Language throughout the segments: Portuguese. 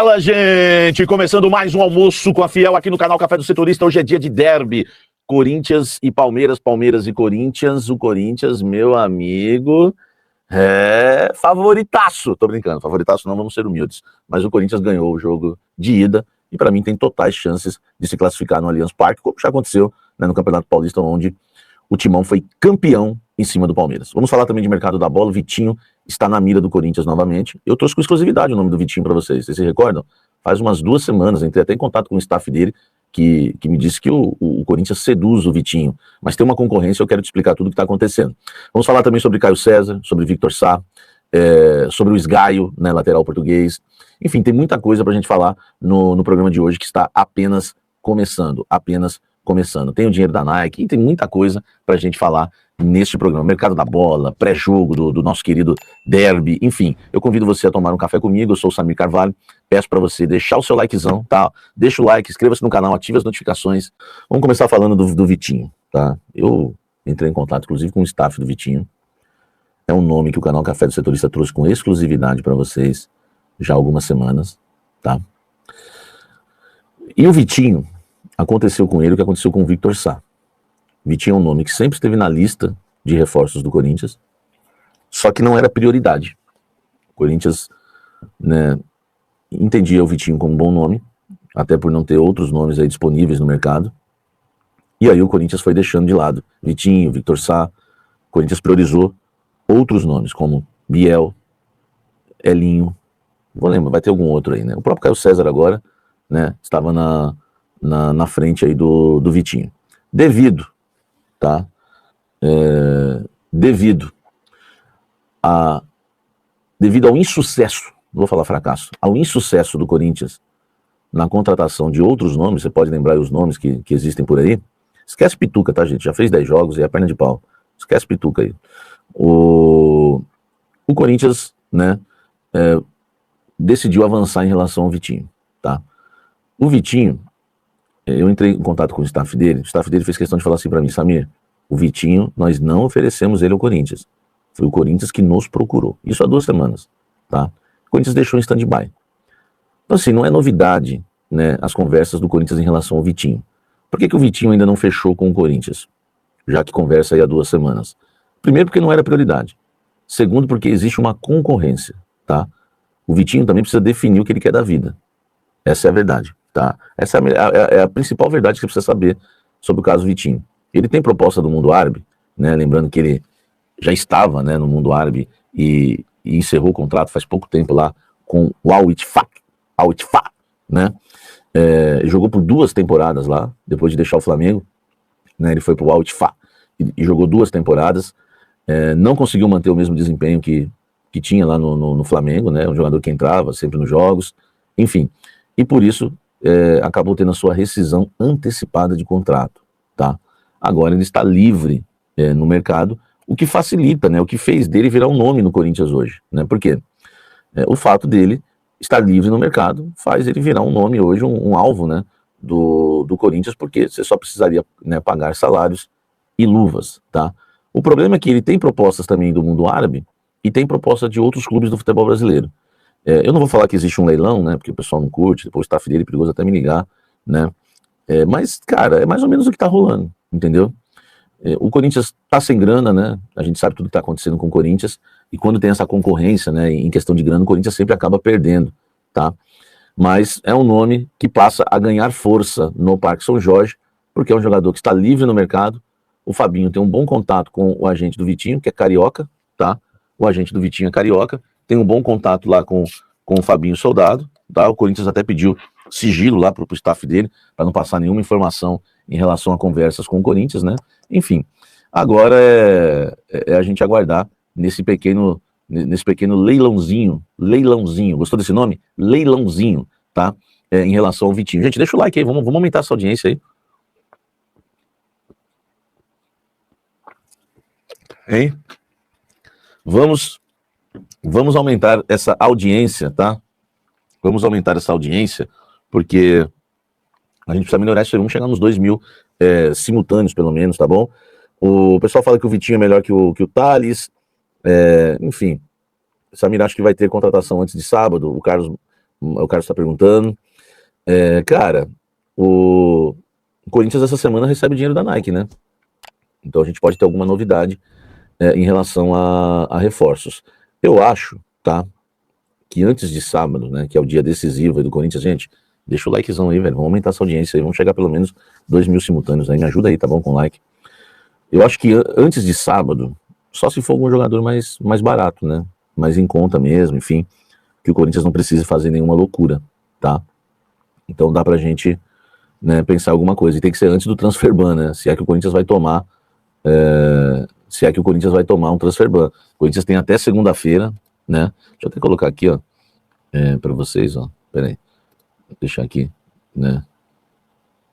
Fala, gente! Começando mais um almoço com a Fiel aqui no canal Café do Setorista. Hoje é dia de derby. Corinthians e Palmeiras, Palmeiras e Corinthians. O Corinthians, meu amigo, é favoritaço. Tô brincando, favoritaço não, vamos ser humildes. Mas o Corinthians ganhou o jogo de ida e para mim tem totais chances de se classificar no Allianz Parque, como já aconteceu, né, no Campeonato Paulista, onde o Timão foi campeão em cima do Palmeiras. Vamos falar também de mercado da bola. O Vitinho está na mira do Corinthians novamente. Eu trouxe com exclusividade o nome do Vitinho para vocês. Vocês se recordam? Faz umas 2 semanas, entrei até em contato com o staff dele, que me disse que o Corinthians seduz o Vitinho. Mas tem uma concorrência, eu quero te explicar tudo o que está acontecendo. Vamos falar também sobre Caio César, sobre Victor Sá, sobre o Esgaio, né, lateral português. Enfim, tem muita coisa para a gente falar no programa de hoje, que está apenas começando. Tem o dinheiro da Nike e tem muita coisa para a gente falar neste programa. Mercado da bola, pré-jogo do nosso querido derby, enfim. Eu convido você a tomar um café comigo. Eu sou o Samir Carvalho. Peço para você deixar o seu likezão, tá? Deixa o like, inscreva-se no canal, ative as notificações. Vamos começar falando do Vitinho, tá? Eu entrei em contato, inclusive, com o staff do Vitinho. É um nome que o canal Café do Setorista trouxe com exclusividade para vocês já há algumas semanas, tá? E o Vitinho, aconteceu com ele o que aconteceu com o Victor Sá. Vitinho é um nome que sempre esteve na lista de reforços do Corinthians, só que não era prioridade. O Corinthians, né, entendia o Vitinho como um bom nome, até por não ter outros nomes aí disponíveis no mercado. E aí o Corinthians foi deixando de lado Vitinho, Victor Sá. O Corinthians priorizou outros nomes, como Biel, Elinho, vou lembrar, vai ter algum outro aí, né? O próprio Caio César agora, né, estava na frente aí do Vitinho. Devido ao insucesso, não vou falar fracasso, ao insucesso do Corinthians na contratação de outros nomes, você pode lembrar os nomes que existem por aí. Esquece Pituca, tá, gente? Já fez 10 jogos e é a perna de pau. Esquece Pituca aí. O Corinthians, né, decidiu avançar em relação ao Vitinho, tá? O Vitinho, eu entrei em contato com o staff dele fez questão de falar assim para mim: Samir, o Vitinho, nós não oferecemos ele ao Corinthians, foi o Corinthians que nos procurou, isso há 2 semanas, tá? O Corinthians deixou em stand-by. Então assim, não é novidade, né, as conversas do Corinthians em relação ao Vitinho. Por que o Vitinho ainda não fechou com o Corinthians, já que conversa aí há 2 semanas? Primeiro, porque não era prioridade. Segundo, porque existe uma concorrência, tá? O Vitinho também precisa definir o que ele quer da vida. Essa é a verdade, tá? Essa é a principal verdade que você precisa saber sobre o caso Vitinho. Ele tem proposta do mundo árabe, né? Lembrando que ele já estava, né, no mundo árabe e encerrou o contrato faz pouco tempo lá com o Al-Ittihad, né? Jogou por 2 temporadas lá, depois de deixar o Flamengo, né? Ele foi pro Al-Ittihad e jogou 2 temporadas. Não conseguiu manter o mesmo desempenho que tinha lá no Flamengo, né? Um jogador que entrava sempre nos jogos, enfim. E por isso acabou tendo a sua rescisão antecipada de contrato, tá? Agora ele está livre no mercado, o que facilita, né? O que fez dele virar um nome no Corinthians hoje, né? Por quê? O fato dele estar livre no mercado faz ele virar um nome hoje, um alvo, né, do Corinthians, porque você só precisaria, né, pagar salários e luvas, tá? O problema é que ele tem propostas também do mundo árabe e tem proposta de outros clubes do futebol brasileiro. Eu não vou falar que existe um leilão, né, porque o pessoal não curte, depois o staff dele é perigoso até me ligar, né, mas, cara, é mais ou menos o que tá rolando, entendeu? O Corinthians tá sem grana, né, a gente sabe tudo que tá acontecendo com o Corinthians, e quando tem essa concorrência, né, em questão de grana, o Corinthians sempre acaba perdendo, tá? Mas é um nome que passa a ganhar força no Parque São Jorge, porque é um jogador que está livre no mercado. O Fabinho tem um bom contato com o agente do Vitinho, que é carioca, tá? O agente do Vitinho é carioca, tem um bom contato lá com o Fabinho Soldado, tá? O Corinthians até pediu sigilo lá pro staff dele, para não passar nenhuma informação em relação a conversas com o Corinthians, né? Enfim, agora é a gente aguardar nesse pequeno leilãozinho, gostou desse nome? Leilãozinho, tá? Em relação ao Vitinho. Gente, deixa o like aí, vamos aumentar essa audiência aí. Hein? Vamos aumentar essa audiência, tá? Vamos aumentar essa audiência, porque a gente precisa melhorar isso aí. Vamos chegar nos 2.000 simultâneos, pelo menos, tá bom? O pessoal fala que o Vitinho é melhor que o Thales. Enfim, Samir, acho que vai ter contratação antes de sábado. O Carlos O Carlos está perguntando. Cara, o Corinthians essa semana recebe dinheiro da Nike, né? Então a gente pode ter alguma novidade em relação a reforços. Eu acho, tá, que antes de sábado, né, que é o dia decisivo aí do Corinthians, gente, deixa o likezão aí, velho, vamos aumentar essa audiência aí, vamos chegar pelo menos 2.000 simultâneos aí, me ajuda aí, tá bom, com like. Eu acho que antes de sábado, só se for algum jogador mais barato, né, mais em conta mesmo, enfim, que o Corinthians não precise fazer nenhuma loucura, tá? Então dá pra gente, né, pensar alguma coisa, e tem que ser antes do transfer ban, né, se é que o Corinthians vai tomar um transfer ban. O Corinthians tem até segunda-feira, né? Deixa eu até colocar aqui, ó, para vocês, ó. Pera aí. Vou deixar aqui, né?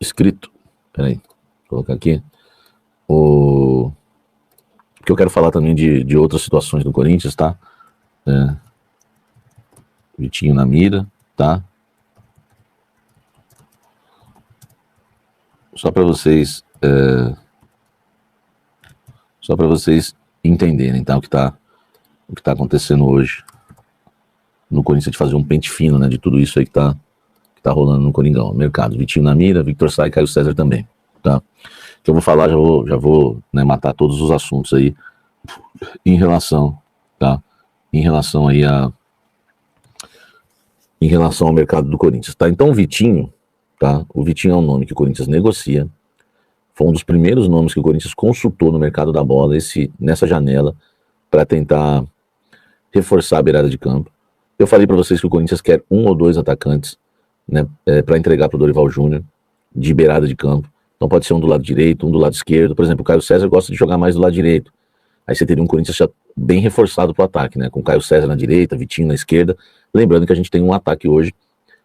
Escrito. Pera aí. Vou colocar aqui. Porque eu quero falar também de outras situações do Corinthians, tá? Vitinho na mira, tá? Só para vocês entenderem, tá? O que tá acontecendo hoje no Corinthians, de fazer um pente fino, né? De tudo isso aí que tá rolando no Coringão. Mercado, Vitinho na mira, Victor Sá e Caio César também, tá? Que eu vou falar, já vou né, matar todos os assuntos aí em relação, tá? Em relação ao mercado do Corinthians, tá? Então o Vitinho, tá? O Vitinho é um nome que o Corinthians negocia. Foi um dos primeiros nomes que o Corinthians consultou no mercado da bola nessa janela para tentar reforçar a beirada de campo. Eu falei para vocês que o Corinthians quer 1 ou 2 atacantes, né, para entregar para o Dorival Júnior de beirada de campo. Então pode ser um do lado direito, um do lado esquerdo. Por exemplo, o Caio César gosta de jogar mais do lado direito. Aí você teria um Corinthians já bem reforçado para o ataque, né? Com o Caio César na direita, Vitinho na esquerda. Lembrando que a gente tem um ataque hoje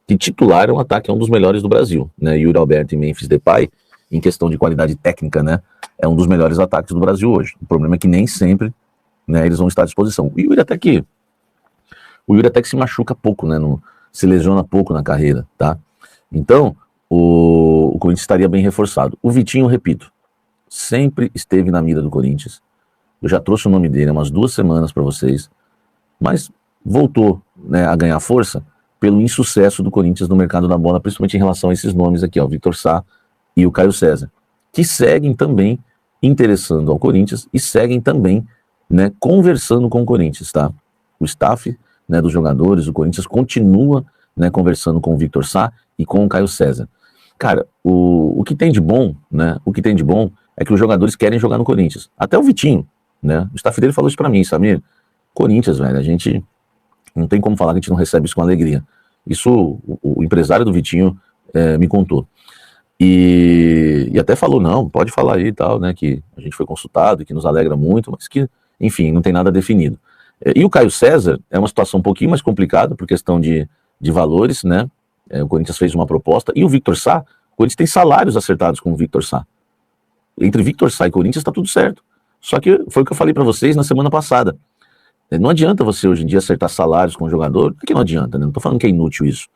que titular é um ataque, é um dos melhores do Brasil, né? Yuri Alberto e Memphis Depay, em questão de qualidade técnica, né? É um dos melhores ataques do Brasil hoje. O problema é que nem sempre, né, eles vão estar à disposição. O Yuri até que se machuca pouco, né? Se lesiona pouco na carreira, tá? Então, o Corinthians estaria bem reforçado. O Vitinho, repito, sempre esteve na mira do Corinthians. Eu já trouxe o nome dele há umas 2 semanas para vocês, mas voltou, né, a ganhar força pelo insucesso do Corinthians no mercado da bola, principalmente em relação a esses nomes aqui, ó, o Victor Sá e o Caio César, que seguem também interessando ao Corinthians e seguem também, né, conversando com o Corinthians, tá? O staff, né, dos jogadores, o Corinthians continua, né, conversando com o Victor Sá e com o Caio César. Cara, o que tem de bom, né? O que tem de bom é que os jogadores querem jogar no Corinthians. Até o Vitinho, né? O staff dele falou isso pra mim, Samir. Corinthians, velho, a gente não tem como falar que a gente não recebe isso com alegria. Isso o empresário do Vitinho me contou. E até falou, não, pode falar aí e tal, né? Que a gente foi consultado, que nos alegra muito, mas que, enfim, não tem nada definido. E o Caio César é uma situação um pouquinho mais complicada por questão de valores, né? O Corinthians fez uma proposta. E o Victor Sá, o Corinthians tem salários acertados com o Victor Sá. Entre Victor Sá e Corinthians está tudo certo. Só que foi o que eu falei para vocês na semana passada. Não adianta você hoje em dia acertar salários com o jogador. Não é que não adianta, né? Não tô falando que é inútil isso.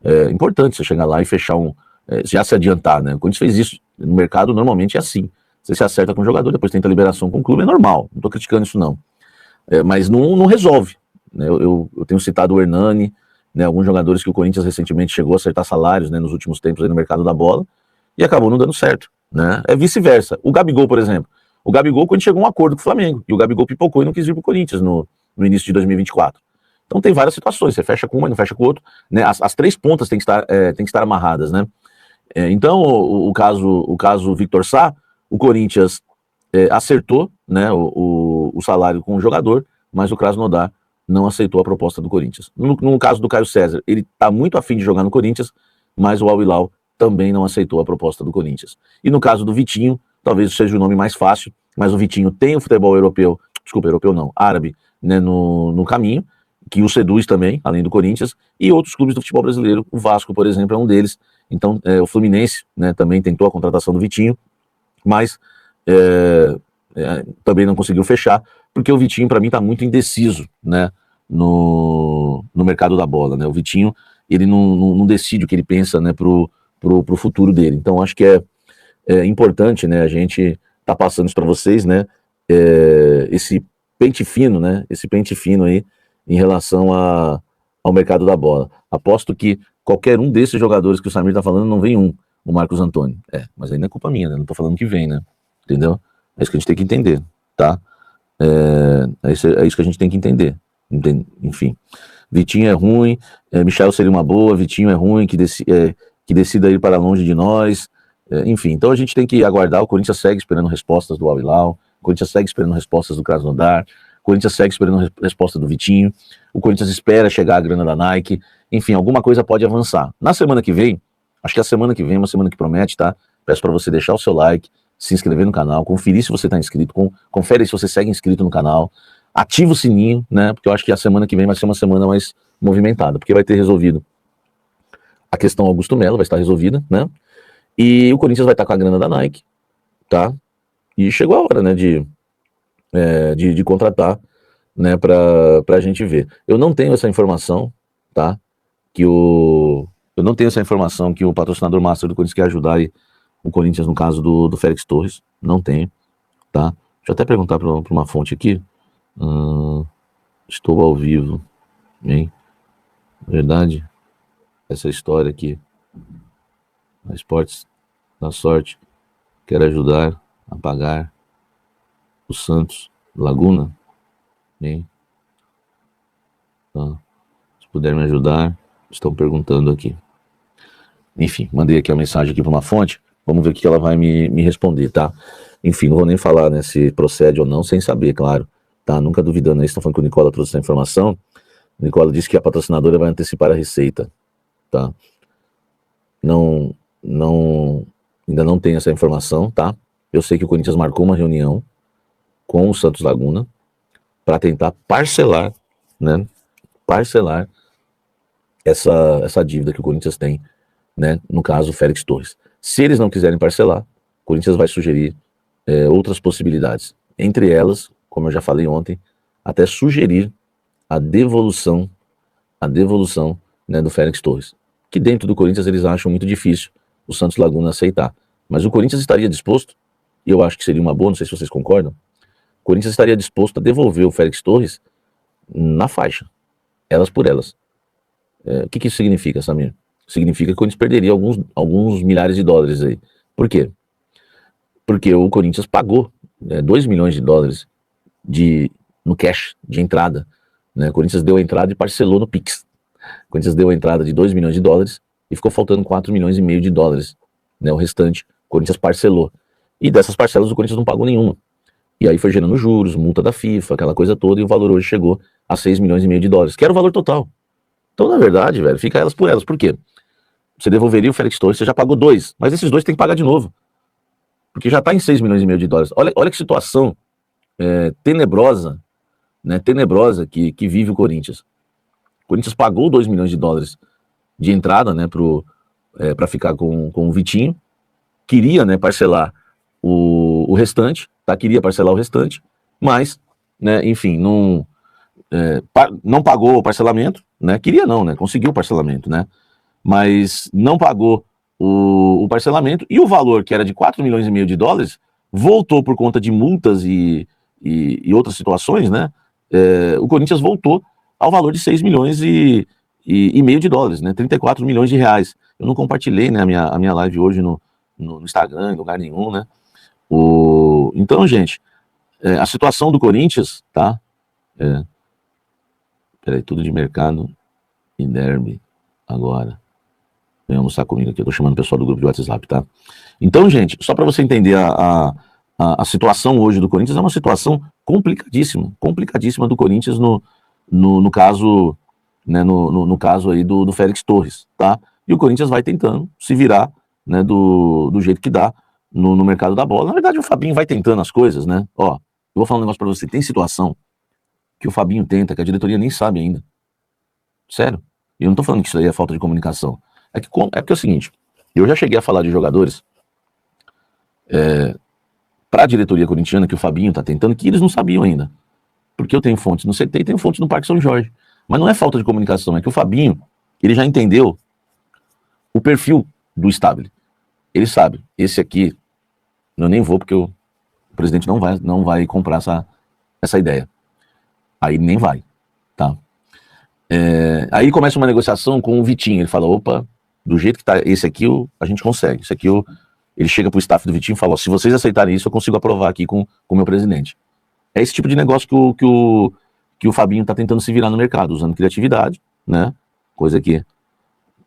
É importante você chegar lá e fechar já se adiantar, né? O Corinthians fez isso. No mercado normalmente é assim. Você se acerta com o jogador, depois tenta liberação com o clube, é normal. Não tô criticando isso não. Mas não resolve. Né? Eu tenho citado o Hernani, né, alguns jogadores que o Corinthians recentemente chegou a acertar salários, né, nos últimos tempos aí no mercado da bola, e acabou não dando certo. Né? É vice-versa. O Gabigol, por exemplo. O Gabigol, quando chegou a um acordo com o Flamengo, e o Gabigol pipocou e não quis vir pro Corinthians no início de 2024. Então tem várias situações, você fecha com uma e não fecha com o outro. Né? As 3 pontas têm que estar amarradas. Né? Então, o caso Victor Sá, o Corinthians acertou, né, o salário com o jogador, mas o Krasnodar não aceitou a proposta do Corinthians. No caso do Caio César, ele está muito afim de jogar no Corinthians, mas o Al Hilal também não aceitou a proposta do Corinthians. E no caso do Vitinho, talvez seja o nome mais fácil, mas o Vitinho tem o futebol árabe, né, no caminho, que o seduz também, além do Corinthians, e outros clubes do futebol brasileiro. O Vasco, por exemplo, é um deles. Então, o Fluminense, né, também tentou a contratação do Vitinho, mas também não conseguiu fechar, porque o Vitinho, para mim, está muito indeciso, né, no mercado da bola. Né? O Vitinho, ele não decide o que ele pensa, né, pro futuro dele. Então, acho que é importante, né, a gente tá passando isso para vocês, né, esse pente fino, né, aí, em relação ao mercado da bola. Aposto que qualquer um desses jogadores que o Samir tá falando não vem o Marcos Antônio. Mas aí não é culpa minha, né? Não tô falando que vem, né? Entendeu? É isso que a gente tem que entender, tá? É isso que a gente tem que entender. Enfim. Vitinho é ruim, Michel seria uma boa, Vitinho é ruim, que decida ir para longe de nós. Enfim, então a gente tem que aguardar. O Corinthians segue esperando respostas do Al Hilal, o Corinthians segue esperando respostas do Krasnodar, o Corinthians segue esperando resposta do Vitinho, o Corinthians espera chegar a grana da Nike. Enfim, alguma coisa pode avançar. Na semana que vem, acho que a semana que vem é uma semana que promete, tá? Peço para você deixar o seu like, se inscrever no canal, conferir se você está inscrito, confere se você segue inscrito no canal, ativa o sininho, né? Porque eu acho que a semana que vem vai ser uma semana mais movimentada, porque vai ter resolvido a questão Augusto Melo, vai estar resolvida, né? E o Corinthians vai estar com a grana da Nike, tá? E chegou a hora, né, de contratar, né, pra gente ver. Eu não tenho essa informação, tá? Eu não tenho essa informação que o patrocinador master do Corinthians quer ajudar aí o Corinthians no caso do Félix Torres. Não tenho, tá? Deixa eu até perguntar para uma fonte aqui. Estou ao vivo, hein? Verdade? Essa história aqui. A Esportes da Sorte quer ajudar a pagar o Santos Laguna, hein? Tá. Se puder me ajudar, estão perguntando aqui. Enfim, mandei aqui a mensagem aqui para uma fonte. Vamos ver o que ela vai me responder, tá? Enfim, não vou nem falar, né, se procede ou não, sem saber, claro. Tá? Nunca duvidando aí, estão falando que o Nicola trouxe essa informação. O Nicola disse que a patrocinadora vai antecipar a receita, tá? Ainda não tem essa informação, tá? Eu sei que o Corinthians marcou uma reunião com o Santos Laguna para tentar parcelar, né? Parcelar essa dívida que o Corinthians tem, né? No caso, o Félix Torres. Se eles não quiserem parcelar, o Corinthians vai sugerir outras possibilidades. Entre elas, como eu já falei ontem, até sugerir a devolução, né, do Félix Torres. Que dentro do Corinthians eles acham muito difícil o Santos Laguna aceitar. Mas o Corinthians estaria disposto, e eu acho que seria uma boa, não sei se vocês concordam, o Corinthians estaria disposto a devolver o Félix Torres na faixa, elas por elas. O que isso significa, Samir? Significa que o Corinthians perderia alguns milhares de dólares aí. Por quê? Porque o Corinthians pagou 2 milhões de dólares no cash, de entrada. Né? O Corinthians deu a entrada e parcelou no Pix. O Corinthians deu a entrada de 2 milhões de dólares e ficou faltando 4 milhões e meio de dólares. Né? O restante, o Corinthians parcelou. E dessas parcelas o Corinthians não pagou nenhuma. E aí foi gerando juros, multa da FIFA, aquela coisa toda, e o valor hoje chegou a 6 milhões e meio de dólares, que era o valor total. Então, na verdade, velho, fica elas por elas. Por quê? Você devolveria o Félix Torres, você já pagou 2, mas esses 2 tem que pagar de novo. Porque já está em 6 milhões e meio de dólares. Olha que situação tenebrosa, né? Tenebrosa que vive o Corinthians. O Corinthians pagou 2 milhões de dólares de entrada, né, para ficar com o Vitinho. Queria, né, parcelar o restante, tá? Queria parcelar o restante, mas, né, enfim, não pagou o parcelamento, né? Queria não, né? Conseguiu o parcelamento, né? Mas não pagou o parcelamento e o valor, que era de 4 milhões e meio de dólares, voltou por conta de multas e outras situações, né? O Corinthians voltou ao valor de 6 milhões e meio de dólares, né? 34 milhões de reais. Eu não compartilhei, né, a minha live hoje no Instagram, em lugar nenhum, né? Então, gente, a situação do Corinthians, tá? Peraí, tudo de mercado e derby agora. Vem almoçar comigo aqui, eu tô chamando o pessoal do grupo de WhatsApp, tá? Então, gente, só para você entender a situação hoje do Corinthians, é uma situação complicadíssima do Corinthians no caso, né, no caso aí do Félix Torres, tá? E o Corinthians vai tentando se virar, né, do jeito que dá no mercado da bola. Na verdade, o Fabinho vai tentando as coisas, né? Ó, eu vou falar um negócio pra você, tem situação que o Fabinho tenta, que a diretoria nem sabe ainda. Sério. E eu não tô falando que isso aí é falta de comunicação. É porque é o seguinte, eu já cheguei a falar de jogadores para a diretoria corintiana que o Fabinho tá tentando, que eles não sabiam ainda. Porque eu tenho fontes no CT e tenho fontes no Parque São Jorge. Mas não é falta de comunicação, é que o Fabinho, ele já entendeu o perfil do Stabile. Ele sabe, esse aqui, eu nem vou porque o presidente não vai comprar essa ideia. Aí nem vai, tá? Aí começa uma negociação com o Vitinho. Ele fala: opa, do jeito que tá esse aqui, a gente consegue. Esse aqui, ele chega pro staff do Vitinho e fala: ó, se vocês aceitarem isso, eu consigo aprovar aqui com o meu presidente. É esse tipo de negócio que o Fabinho tá tentando se virar no mercado, usando criatividade, né? Coisa que,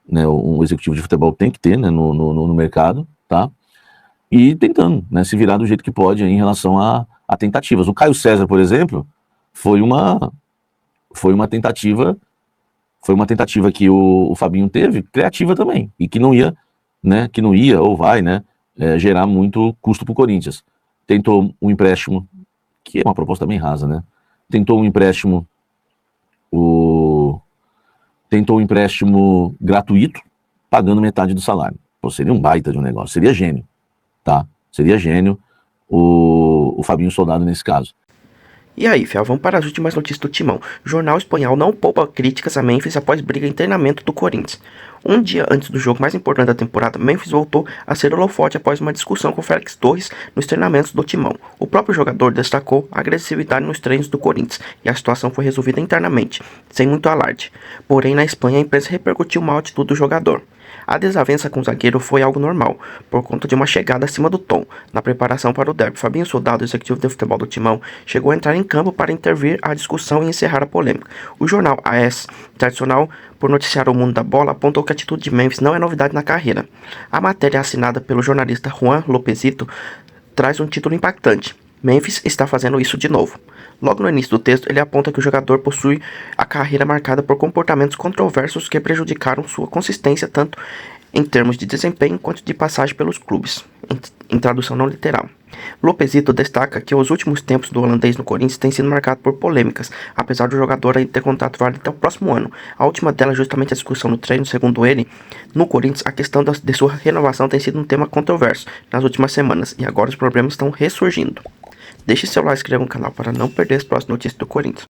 né, um executivo de futebol tem que ter, né, no mercado, tá? E tentando, né, se virar do jeito que pode aí, em relação a tentativas. O Caio César, por exemplo, foi uma tentativa que o Fabinho teve, criativa também, e que não ia, né, ou vai, né, gerar muito custo para o Corinthians. Tentou um empréstimo, que é uma proposta bem rasa, né? Tentou um empréstimo gratuito, pagando metade do salário. Pô, seria um baita de um negócio, seria gênio, tá? Seria gênio o Fabinho Soldado nesse caso. E aí, Fiel, vamos para as últimas notícias do Timão. O jornal espanhol não poupa críticas a Memphis após briga em treinamento do Corinthians. Um dia antes do jogo mais importante da temporada, Memphis voltou a ser holofote após uma discussão com Félix Torres nos treinamentos do Timão. O próprio jogador destacou a agressividade nos treinos do Corinthians e a situação foi resolvida internamente, sem muito alarde. Porém, na Espanha, a imprensa repercutiu mal a atitude do jogador. A desavença com o zagueiro foi algo normal, por conta de uma chegada acima do tom. Na preparação para o derby, Fabinho Soldado, executivo de futebol do Timão, chegou a entrar em campo para intervir a discussão e encerrar a polêmica. O jornal AS, tradicional por noticiar o mundo da bola, apontou que a atitude de Memphis não é novidade na carreira. A matéria assinada pelo jornalista Juan Lopezito traz um título impactante: Memphis está fazendo isso de novo. Logo no início do texto, ele aponta que o jogador possui a carreira marcada por comportamentos controversos que prejudicaram sua consistência tanto em termos de desempenho quanto de passagem pelos clubes, em tradução não literal. Lopezito destaca que os últimos tempos do holandês no Corinthians têm sido marcados por polêmicas, apesar do jogador ainda ter contrato válido até o próximo ano. A última delas, justamente a discussão no treino, segundo ele, no Corinthians, a questão de sua renovação tem sido um tema controverso nas últimas semanas, e agora os problemas estão ressurgindo. Deixe seu like e se inscreva no canal para não perder as próximas notícias do Corinthians.